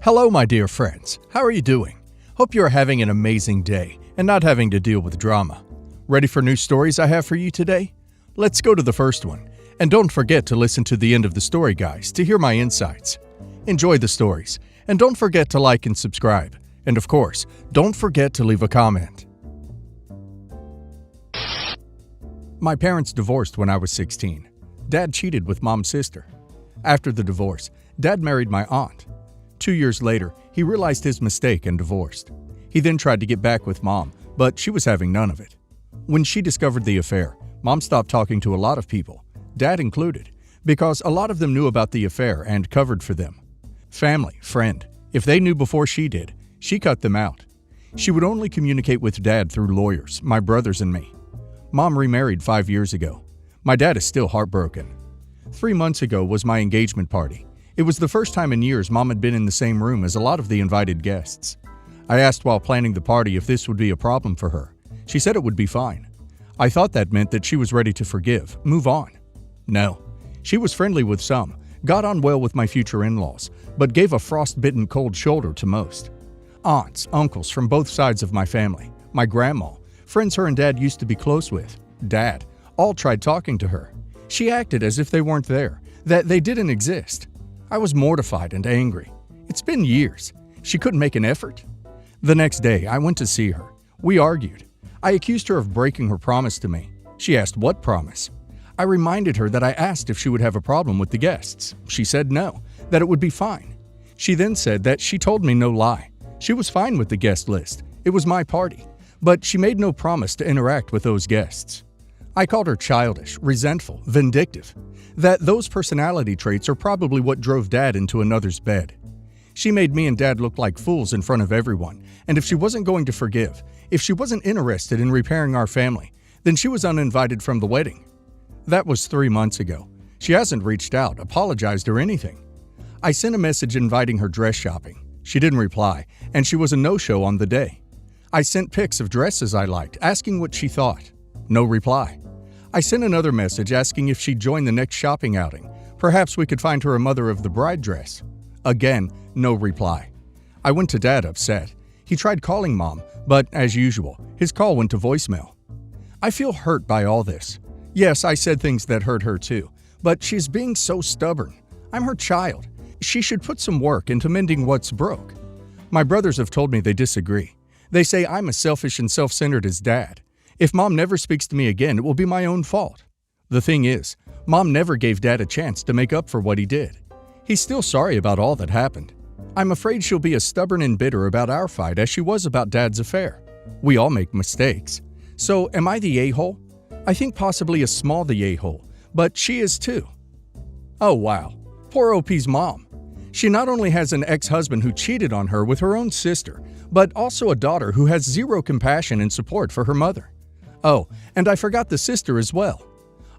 Hello, my dear friends. How are you doing? Hope you are having an amazing day and not having to deal with drama. Ready for new stories I have for you today? Let's go to the first one. And don't forget to listen to the end of the story, guys, to hear my insights. Enjoy the stories. And don't forget to like and subscribe. And of course, don't forget to leave a comment. My parents divorced when I was 16. Dad cheated with Mom's sister. After the divorce, Dad married my aunt. 2 years later, he realized his mistake and divorced. He then tried to get back with Mom, but she was having none of it. When she discovered the affair, Mom stopped talking to a lot of people, Dad included, because a lot of them knew about the affair and covered for them. Family, friend, if they knew before she did, she cut them out. She would only communicate with Dad through lawyers, my brothers and me. Mom remarried 5 years ago. My dad is still heartbroken. 3 months ago was my engagement party. It was the first time in years Mom had been in the same room as a lot of the invited guests. I asked while planning the party if this would be a problem for her. She said it would be fine. I thought that meant that she was ready to forgive, move on. No. She was friendly with some, got on well with my future in-laws, but gave a frostbitten cold shoulder to most. Aunts, uncles from both sides of my family, my grandma, friends her and Dad used to be close with, Dad, all tried talking to her. She acted as if they weren't there, that they didn't exist. I was mortified and angry. It's been years. She couldn't make an effort. The next day, I went to see her. We argued. I accused her of breaking her promise to me. She asked what promise. I reminded her that I asked if she would have a problem with the guests. She said no, that it would be fine. She then said that she told me no lie. She was fine with the guest list. It was my party. But she made no promise to interact with those guests. I called her childish, resentful, vindictive. That those personality traits are probably what drove Dad into another's bed. She made me and Dad look like fools in front of everyone, and if she wasn't going to forgive, if she wasn't interested in repairing our family, then she was uninvited from the wedding. That was 3 months ago. She hasn't reached out, apologized, or anything. I sent a message inviting her dress shopping. She didn't reply, and she was a no-show on the day. I sent pics of dresses I liked, asking what she thought. No reply. I sent another message asking if she'd join the next shopping outing. Perhaps we could find her a mother of the bride dress. Again, no reply. I went to Dad upset. He tried calling Mom, but as usual, his call went to voicemail. I feel hurt by all this. Yes, I said things that hurt her too, but she's being so stubborn. I'm her child. She should put some work into mending what's broke. My brothers have told me they disagree. They say I'm as selfish and self-centered as Dad. If Mom never speaks to me again, it will be my own fault. The thing is, Mom never gave Dad a chance to make up for what he did. He's still sorry about all that happened. I'm afraid she'll be as stubborn and bitter about our fight as she was about Dad's affair. We all make mistakes. So, am I the a-hole? I think possibly a small the a-hole, but she is too. Oh wow, poor OP's mom. She not only has an ex-husband who cheated on her with her own sister, but also a daughter who has zero compassion and support for her mother. Oh, and I forgot the sister as well.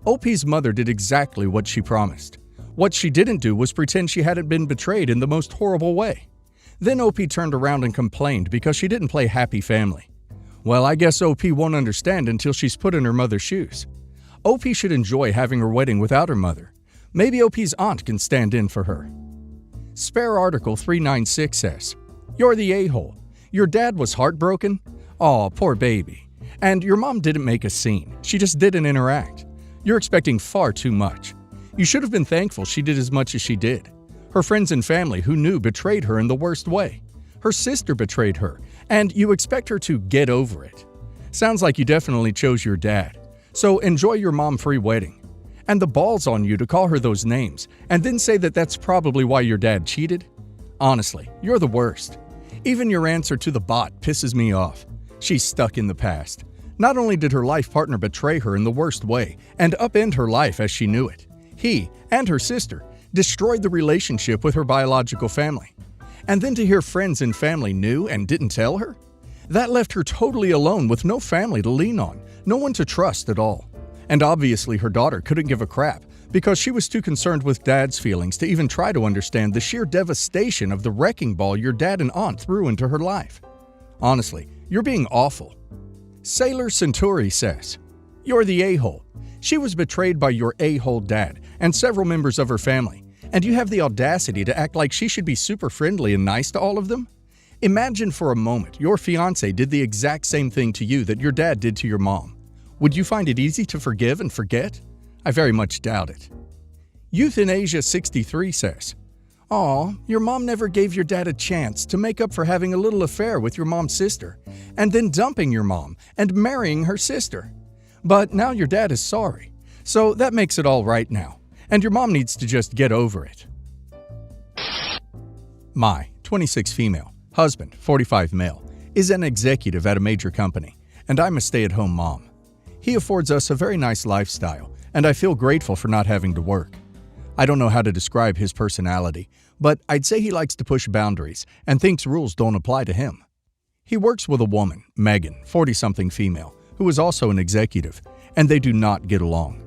OP's mother did exactly what she promised. What she didn't do was pretend she hadn't been betrayed in the most horrible way. Then OP turned around and complained because she didn't play happy family. Well, I guess OP won't understand until she's put in her mother's shoes. OP should enjoy having her wedding without her mother. Maybe OP's aunt can stand in for her. Spare Article 396 says, "You're the a-hole. Your dad was heartbroken? Aw, poor baby. And your mom didn't make a scene. She just didn't interact. You're expecting far too much. You should have been thankful she did as much as she did. Her friends and family who knew betrayed her in the worst way. Her sister betrayed her, and you expect her to get over it. Sounds like you definitely chose your dad. So enjoy your mom-free wedding. And the balls on you to call her those names, and then say that that's probably why your dad cheated? Honestly, you're the worst. Even your answer to the bot pisses me off. She's stuck in the past. Not only did her life partner betray her in the worst way and upend her life as she knew it, he and her sister destroyed the relationship with her biological family. And then to hear friends and family knew and didn't tell her? That left her totally alone with no family to lean on, no one to trust at all. And obviously her daughter couldn't give a crap because she was too concerned with Dad's feelings to even try to understand the sheer devastation of the wrecking ball your dad and aunt threw into her life. Honestly, you're being awful. Sailor Centauri says, "You're the a-hole. She was betrayed by your a-hole dad and several members of her family, And you have the audacity to act like she should be super friendly and nice to all of them? Imagine for a moment your fiancé did the exact same thing to you that your dad did to your mom. Would you find it easy to forgive and forget? I very much doubt it. Euthanasia 63 says, "Aw, your mom never gave your dad a chance to make up for having a little affair with your mom's sister, and then dumping your mom and marrying her sister. But now your dad is sorry, so that makes it all right now, and your mom needs to just get over it." My 26 female, husband 45 male, is an executive at a major company, and I'm a stay-at-home mom. He affords us a very nice lifestyle, and I feel grateful for not having to work. I don't know how to describe his personality, but I'd say he likes to push boundaries and thinks rules don't apply to him. He works with a woman, Megan, 40-something female, who is also an executive, and they do not get along.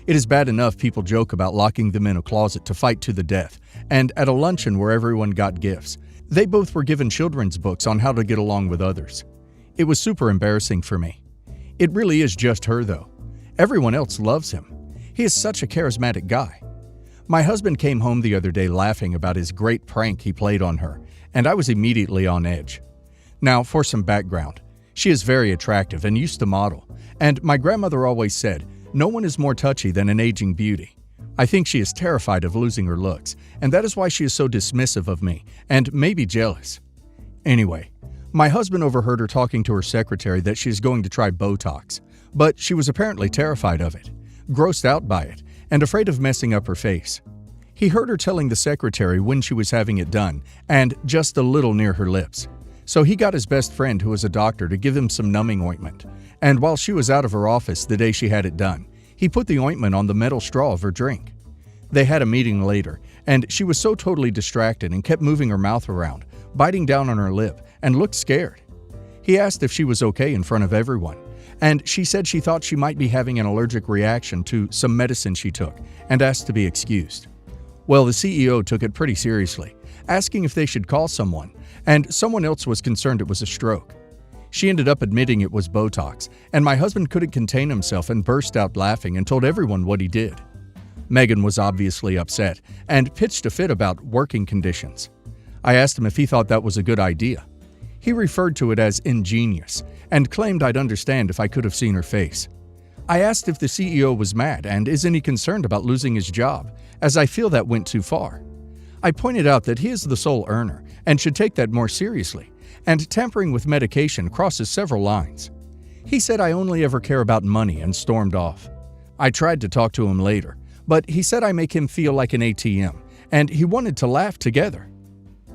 It is bad enough people joke about locking them in a closet to fight to the death, and at a luncheon where everyone got gifts, they both were given children's books on how to get along with others. It was super embarrassing for me. It really is just her, though. Everyone else loves him. He is such a charismatic guy. My husband came home the other day laughing about his great prank he played on her, and I was immediately on edge. Now, for some background, she is very attractive and used to model, and my grandmother always said, "No one is more touchy than an aging beauty." I think she is terrified of losing her looks, and that is why she is so dismissive of me, and maybe jealous. Anyway, my husband overheard her talking to her secretary that she is going to try Botox, but she was apparently terrified of it, grossed out by it, and afraid of messing up her face. He heard her telling the secretary when she was having it done, and just a little near her lips. So he got his best friend, who was a doctor, to give him some numbing ointment, and while she was out of her office the day she had it done, he put the ointment on the metal straw of her drink. They had a meeting later, and she was so totally distracted and kept moving her mouth around, biting down on her lip, and looked scared. He asked if she was okay in front of everyone, and she said she thought she might be having an allergic reaction to some medicine she took, and asked to be excused. Well, the CEO took it pretty seriously, asking if they should call someone, and someone else was concerned it was a stroke. She ended up admitting it was Botox, and my husband couldn't contain himself and burst out laughing and told everyone what he did. Megan was obviously upset and pitched a fit about working conditions. I asked him if he thought that was a good idea. He referred to it as ingenious and claimed I'd understand if I could have seen her face. I asked if the CEO was mad and isn't he concerned about losing his job, as I feel that went too far. I pointed out that he is the sole earner and should take that more seriously, and tampering with medication crosses several lines. He said I only ever care about money and stormed off. I tried to talk to him later, but he said I make him feel like an ATM, and he wanted to laugh together.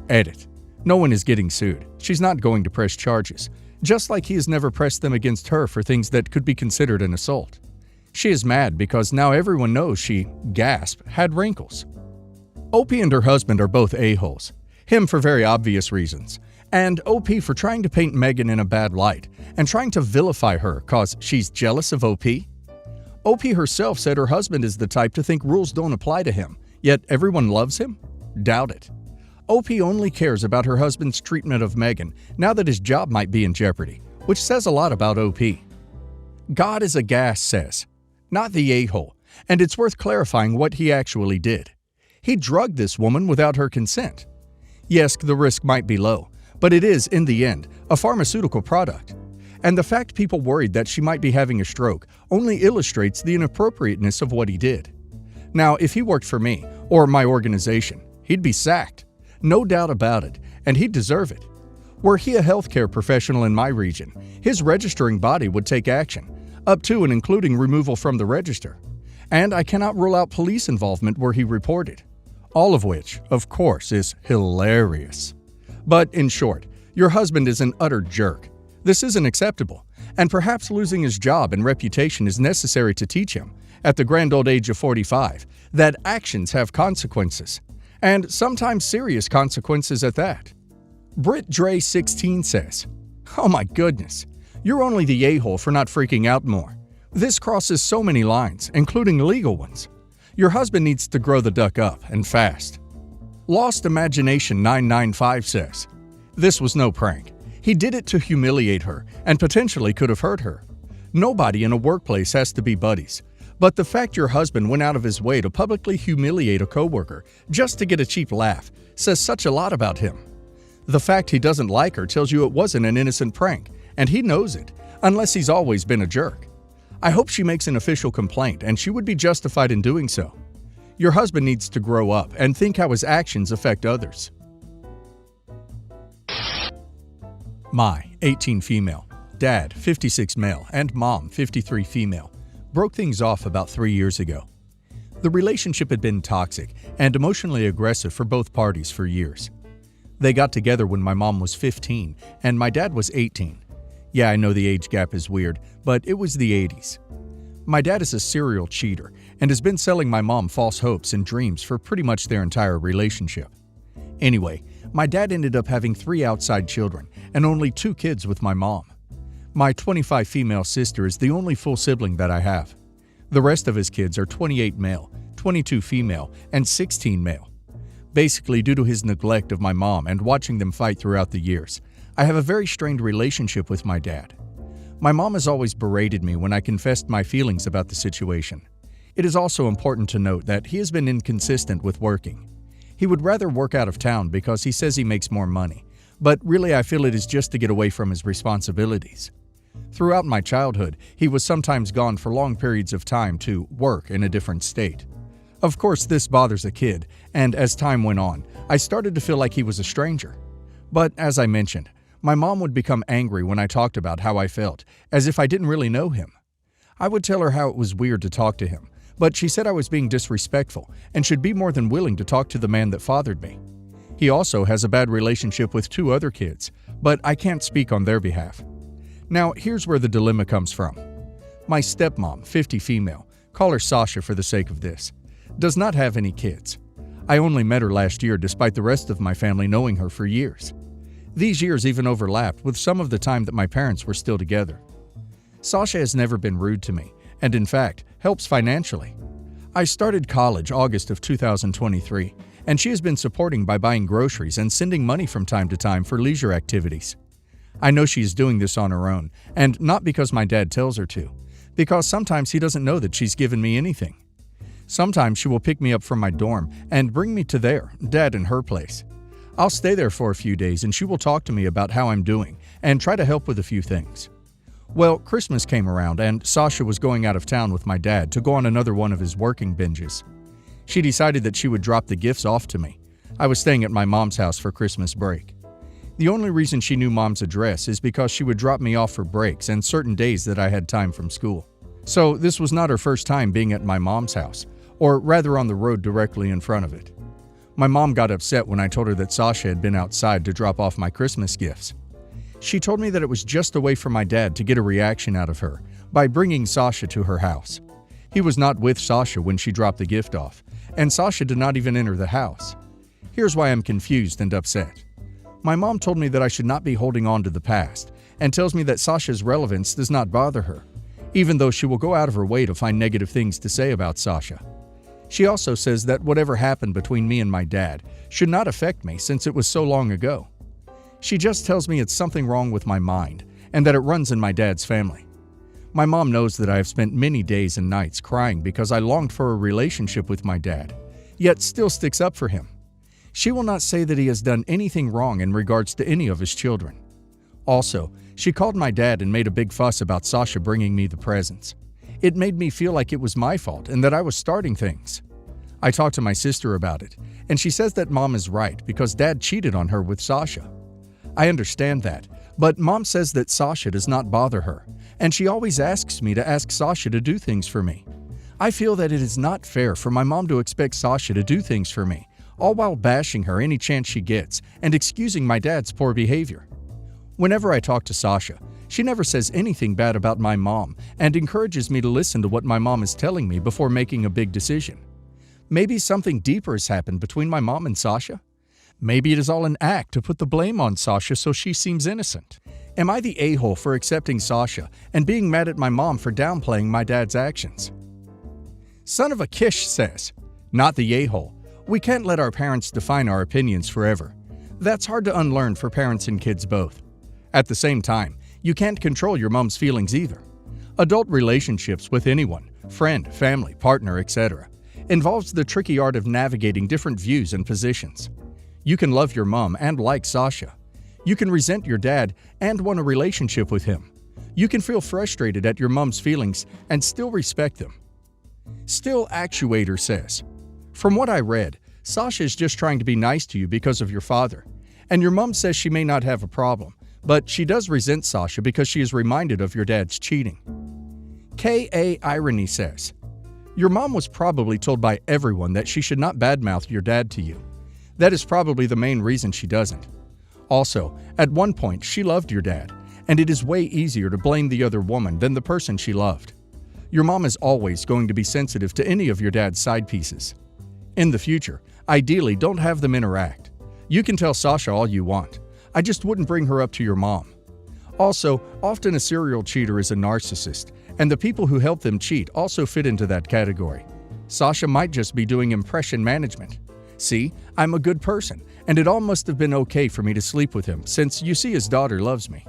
Edit. No one is getting sued. She's not going to press charges, just like he has never pressed them against her for things that could be considered an assault. She is mad because now everyone knows she, gasp, had wrinkles. OP and her husband are both a-holes. Him for very obvious reasons, and OP for trying to paint Megan in a bad light and trying to vilify her cause she's jealous of OP. OP herself said her husband is the type to think rules don't apply to him, yet everyone loves him? Doubt it. OP only cares about her husband's treatment of Megan now that his job might be in jeopardy, which says a lot about OP. God is a gas says, not the a-hole, and it's worth clarifying what he actually did. He drugged this woman without her consent. Yes, the risk might be low, but it is, in the end, a pharmaceutical product. And the fact people worried that she might be having a stroke only illustrates the inappropriateness of what he did. Now, if he worked for me, or my organization, he'd be sacked. No doubt about it, and he'd deserve it. Were he a healthcare professional in my region, his registering body would take action, up to and including removal from the register. And I cannot rule out police involvement were he reported. All of which, of course, is hilarious. But in short, your husband is an utter jerk. This isn't acceptable, and perhaps losing his job and reputation is necessary to teach him, at the grand old age of 45, that actions have consequences, and sometimes serious consequences at that. Britt Dre 16 says, "Oh my goodness, you're only the a-hole for not freaking out more. This crosses so many lines, including legal ones. Your husband needs to grow the duck up, and fast." Lost Imagination 995 says, "This was no prank. He did it to humiliate her and potentially could have hurt her. Nobody in a workplace has to be buddies, But the fact your husband went out of his way to publicly humiliate a coworker just to get a cheap laugh says such a lot about him. The fact he doesn't like her tells you it wasn't an innocent prank, and he knows it, unless he's always been a jerk. I hope she makes an official complaint, and she would be justified in doing so. Your husband needs to grow up and think how his actions affect others. My 18 female, dad 56 male, and mom 53 female broke things off about 3 years ago. The relationship had been toxic and emotionally aggressive for both parties for years. They got together when my mom was 15 and my dad was 18. Yeah, I know the age gap is weird, but it was the 80s. My dad is a serial cheater and has been selling my mom false hopes and dreams for pretty much their entire relationship. Anyway, my dad ended up having 3 outside children and only 2 kids with my mom. My 25 female sister is the only full sibling that I have. The rest of his kids are 28 male, 22 female, and 16 male. Basically, due to his neglect of my mom and watching them fight throughout the years, I have a very strained relationship with my dad. My mom has always berated me when I confessed my feelings about the situation. It is also important to note that he has been inconsistent with working. He would rather work out of town because he says he makes more money, but really I feel it is just to get away from his responsibilities. Throughout my childhood, he was sometimes gone for long periods of time to work in a different state. Of course, this bothers a kid, and as time went on, I started to feel like he was a stranger. But as I mentioned, my mom would become angry when I talked about how I felt, as if I didn't really know him. I would tell her how it was weird to talk to him, but she said I was being disrespectful and should be more than willing to talk to the man that fathered me. He also has a bad relationship with 2 other kids, but I can't speak on their behalf. Now, here's where the dilemma comes from. My stepmom, 50 female, call her Sasha for the sake of this, does not have any kids. I only met her last year despite the rest of my family knowing her for years. These years even overlapped with some of the time that my parents were still together. Sasha has never been rude to me, and in fact, helps financially. I started college August of 2023, and she has been supporting by buying groceries and sending money from time to time for leisure activities. I know she is doing this on her own, and not because my dad tells her to, because sometimes he doesn't know that she's given me anything. Sometimes she will pick me up from my dorm and bring me to Dad and her place. I'll stay there for a few days and she will talk to me about how I'm doing and try to help with a few things. Well, Christmas came around and Sasha was going out of town with my dad to go on another one of his working binges. She decided that she would drop the gifts off to me. I was staying at my mom's house for Christmas break. The only reason she knew mom's address is because she would drop me off for breaks and certain days that I had time from school. So this was not her first time being at my mom's house, or rather on the road directly in front of it. My mom got upset when I told her that Sasha had been outside to drop off my Christmas gifts. She told me that it was just a way for my dad to get a reaction out of her by bringing Sasha to her house. He was not with Sasha when she dropped the gift off, and Sasha did not even enter the house. Here's why I'm confused and upset. My mom told me that I should not be holding on to the past, and tells me that Sasha's relevance does not bother her, even though she will go out of her way to find negative things to say about Sasha. She also says that whatever happened between me and my dad should not affect me since it was so long ago. She just tells me it's something wrong with my mind and that it runs in my dad's family. My mom knows that I have spent many days and nights crying because I longed for a relationship with my dad, yet still sticks up for him. She will not say that he has done anything wrong in regards to any of his children. Also, she called my dad and made a big fuss about Sasha bringing me the presents. It made me feel like it was my fault and that I was starting things. I talked to my sister about it, and she says that mom is right because dad cheated on her with Sasha. I understand that, but mom says that Sasha does not bother her, and she always asks me to ask Sasha to do things for me. I feel that it is not fair for my mom to expect Sasha to do things for me, all while bashing her any chance she gets and excusing my dad's poor behavior. Whenever I talk to Sasha, she never says anything bad about my mom and encourages me to listen to what my mom is telling me before making a big decision. Maybe something deeper has happened between my mom and Sasha? Maybe it is all an act to put the blame on Sasha so she seems innocent. Am I the a-hole for accepting Sasha and being mad at my mom for downplaying my dad's actions? Son of a Kish says, not the a-hole. We can't let our parents define our opinions forever. That's hard to unlearn for parents and kids both. At the same time, you can't control your mom's feelings either. Adult relationships with anyone, friend, family, partner, etc., involves the tricky art of navigating different views and positions. You can love your mom and like Sasha. You can resent your dad and want a relationship with him. You can feel frustrated at your mom's feelings and still respect them. Still Actuator says, "From what I read, Sasha is just trying to be nice to you because of your father. And your mom says she may not have a problem, but she does resent Sasha because she is reminded of your dad's cheating." K.A. Irony says, "Your mom was probably told by everyone that she should not badmouth your dad to you. That is probably the main reason she doesn't. Also, at one point she loved your dad, and it is way easier to blame the other woman than the person she loved. Your mom is always going to be sensitive to any of your dad's side pieces. In the future, ideally don't have them interact. You can tell Sasha all you want. I just wouldn't bring her up to your mom. Also, often a serial cheater is a narcissist, and the people who help them cheat also fit into that category. Sasha might just be doing impression management. See, I'm a good person, and it all must have been okay for me to sleep with him since you see his daughter loves me."